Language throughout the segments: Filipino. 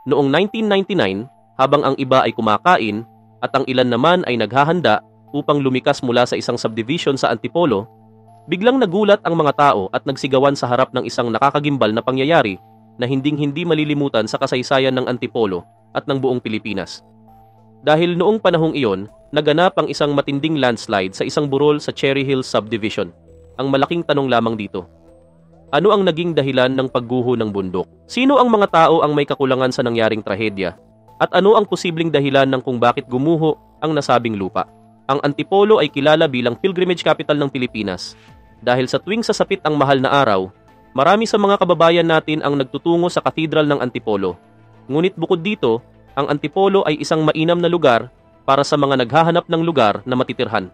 Noong 1999, habang ang iba ay kumakain at ang ilan naman ay naghahanda upang lumikas mula sa isang subdivision sa Antipolo, biglang nagulat ang mga tao at nagsigawan sa harap ng isang nakakagimbal na pangyayari na hinding-hindi malilimutan sa kasaysayan ng Antipolo at ng buong Pilipinas. Dahil noong panahong iyon, naganap ang isang matinding landslide sa isang burol sa Cherry Hills Subdivision. Ang malaking tanong lamang dito, ano ang naging dahilan ng pagguho ng bundok? Sino ang mga tao ang may kakulangan sa nangyaring trahedya? At ano ang posibleng dahilan ng kung bakit gumuho ang nasabing lupa? Ang Antipolo ay kilala bilang pilgrimage capital ng Pilipinas. Dahil sa tuwing sasapit ang mahal na araw, marami sa mga kababayan natin ang nagtutungo sa Katedral ng Antipolo. Ngunit bukod dito, ang Antipolo ay isang mainam na lugar para sa mga naghahanap ng lugar na matitirhan.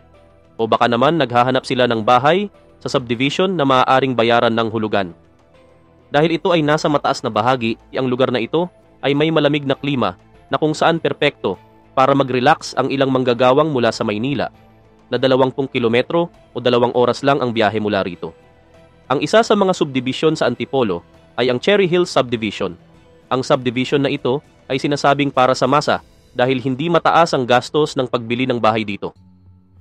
O baka naman naghahanap sila ng bahay sa subdivision na maaaring bayaran ng hulugan. Dahil ito ay nasa mataas na bahagi, ang lugar na ito ay may malamig na klima na kung saan perpekto para mag-relax ang ilang manggagawang mula sa Maynila na 20 kilometro o 2 oras lang ang biyahe mula rito. Ang isa sa mga subdivision sa Antipolo ay ang Cherry Hills Subdivision. Ang subdivision na ito ay sinasabing para sa masa dahil hindi mataas ang gastos ng pagbili ng bahay dito.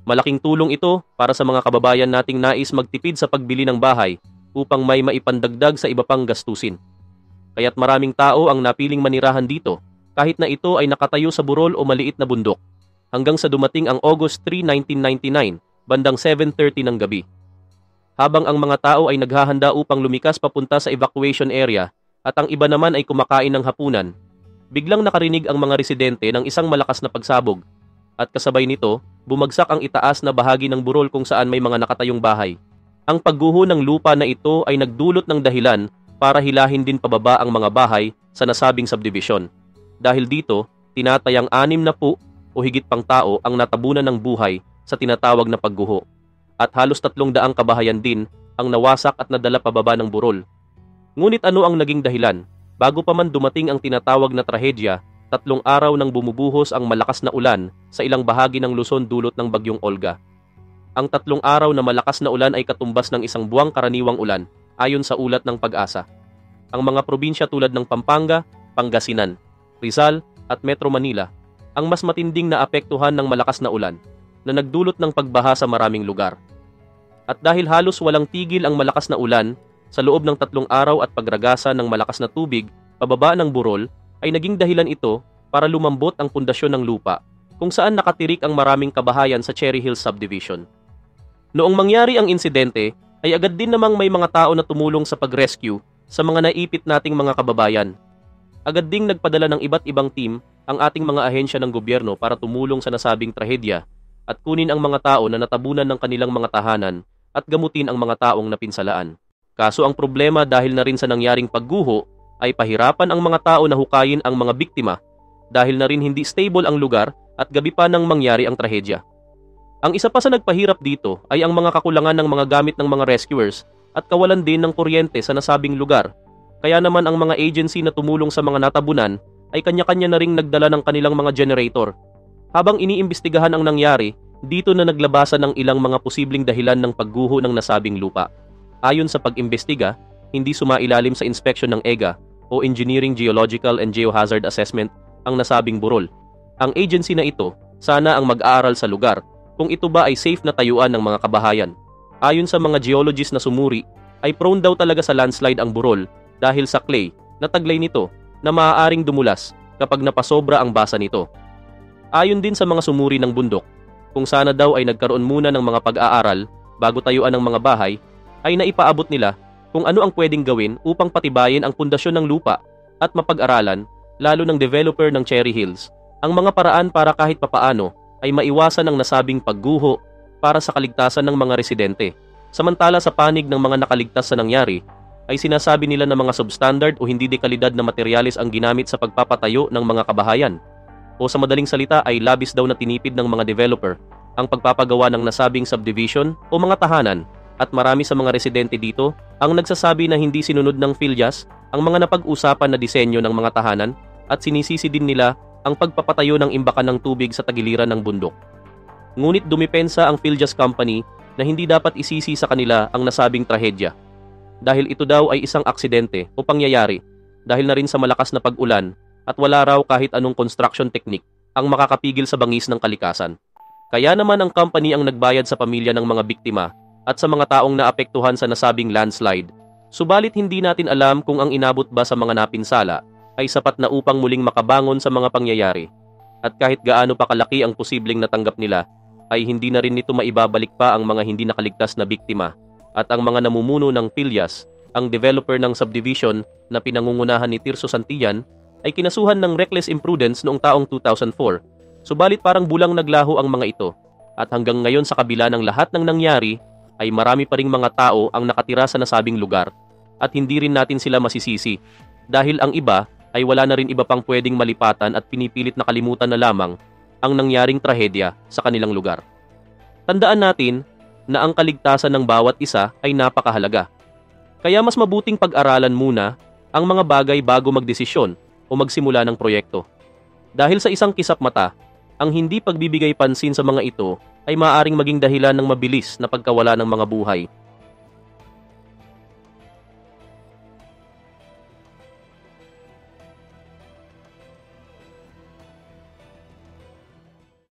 Malaking tulong ito para sa mga kababayan nating nais magtipid sa pagbili ng bahay upang may maipandagdag sa iba pang gastusin. Kaya't maraming tao ang napiling manirahan dito kahit na ito ay nakatayo sa burol o maliit na bundok hanggang sa dumating ang August 3, 1999, bandang 7:30 ng gabi. Habang ang mga tao ay naghahanda upang lumikas papunta sa evacuation area at ang iba naman ay kumakain ng hapunan, biglang nakarinig ang mga residente ng isang malakas na pagsabog at kasabay nito, bumagsak ang itaas na bahagi ng burol kung saan may mga nakatayong bahay. Ang pagguho ng lupa na ito ay nagdulot ng dahilan para hilahin din pababa ang mga bahay sa nasabing subdivision. Dahil dito, tinatayang 60 o higit pang tao ang natabunan ng buhay sa tinatawag na pagguho. At halos 300 kabahayan din ang nawasak at nadala pababa ng burol. Ngunit ano ang naging dahilan? Bago pa man dumating ang tinatawag na trahedya, 3 araw nang bumubuhos ang malakas na ulan sa ilang bahagi ng Luzon dulot ng bagyong Olga. Ang 3 araw na malakas na ulan ay katumbas ng isang buwang karaniwang ulan, ayon sa ulat ng Pag-asa. Ang mga probinsya tulad ng Pampanga, Pangasinan, Rizal at Metro Manila ang mas matinding naapektuhan ng malakas na ulan na nagdulot ng pagbaha sa maraming lugar. At dahil halos walang tigil ang malakas na ulan, sa loob ng 3 araw at pagragasa ng malakas na tubig pababa ng burol, ay naging dahilan ito para lumambot ang pundasyon ng lupa kung saan nakatirik ang maraming kabahayan sa Cherry Hills Subdivision. Noong mangyari ang insidente, ay agad din namang may mga tao na tumulong sa pag-rescue sa mga naipit nating mga kababayan. Agad ding nagpadala ng iba't ibang team ang ating mga ahensya ng gobyerno para tumulong sa nasabing trahedya at kunin ang mga tao na natabunan ng kanilang mga tahanan at gamutin ang mga taong napinsalaan. Kaso ang problema dahil na rin sa nangyaring pagguho, ay pahirapan ang mga tao na hukayin ang mga biktima dahil na rin hindi stable ang lugar at gabi pa nang mangyari ang trahedya. Ang isa pa sa nagpahirap dito ay ang mga kakulangan ng mga gamit ng mga rescuers at kawalan din ng kuryente sa nasabing lugar. Kaya naman ang mga agency na tumulong sa mga natabunan ay kanya-kanya na ring nagdala ng kanilang mga generator. Habang iniimbestigahan ang nangyari, dito na naglabasan ng ilang mga posibleng dahilan ng pagguho ng nasabing lupa. Ayon sa pag-imbestiga, hindi sumailalim sa inspeksyon ng EGA o Engineering, Geological and Geohazard Assessment ang nasabing burol. Ang agency na ito, sana ang mag-aaral sa lugar kung ito ba ay safe na tayuan ng mga kabahayan. Ayon sa mga geologists na sumuri, ay prone daw talaga sa landslide ang burol dahil sa clay na taglay nito na maaaring dumulas kapag napasobra ang basa nito. Ayon din sa mga sumuri ng bundok, kung sana daw ay nagkaroon muna ng mga pag-aaral bago tayuan ng mga bahay, ay naipaabot nila kung ano ang pwedeng gawin upang patibayin ang pundasyon ng lupa at mapag-aralan, lalo ng developer ng Cherry Hills, ang mga paraan para kahit papaano ay maiwasan ang nasabing pagguho para sa kaligtasan ng mga residente. Samantala sa panig ng mga nakaligtas sa nangyari, ay sinasabi nila na mga substandard o hindi dekalidad na materyales ang ginamit sa pagpapatayo ng mga kabahayan. O sa madaling salita ay labis daw na tinipid ng mga developer ang pagpapagawa ng nasabing subdivision o mga tahanan. At marami sa mga residente dito ang nagsasabi na hindi sinunod ng PhilJAS ang mga napag-usapan na disenyo ng mga tahanan at sinisisi din nila ang pagpapatayo ng imbakan ng tubig sa tagiliran ng bundok. Ngunit dumipensa ang PhilJAS Company na hindi dapat isisi sa kanila ang nasabing trahedya dahil ito daw ay isang aksidente o pangyayari dahil na rin sa malakas na pag-ulan at wala raw kahit anong construction technique ang makakapigil sa bangis ng kalikasan. Kaya naman ang company ang nagbayad sa pamilya ng mga biktima at sa mga taong naapektuhan sa nasabing landslide. Subalit hindi natin alam kung ang inabot ba sa mga napinsala ay sapat na upang muling makabangon sa mga pangyayari. At kahit gaano pa kalaki ang posibleng natanggap nila, ay hindi na rin nito maibabalik pa ang mga hindi nakaligtas na biktima at ang mga namumuno ng Pilyas, ang developer ng subdivision na pinangungunahan ni Tirso Santillan, ay kinasuhan ng reckless imprudence noong taong 2004. Subalit parang bulang naglaho ang mga ito at hanggang ngayon sa kabila ng lahat ng nangyari ay marami pa ring mga tao ang nakatira sa nasabing lugar at hindi rin natin sila masisisi dahil ang iba ay wala na rin iba pang pwedeng malipatan at pinipilit na kalimutan na lamang ang nangyaring trahedya sa kanilang lugar. Tandaan natin na ang kaligtasan ng bawat isa ay napakahalaga. Kaya mas mabuting pag-aralan muna ang mga bagay bago magdesisyon o magsimula ng proyekto. Dahil sa isang kisap mata, ang hindi pagbibigay pansin sa mga ito ay maaaring maging dahilan ng mabilis na pagkawala ng mga buhay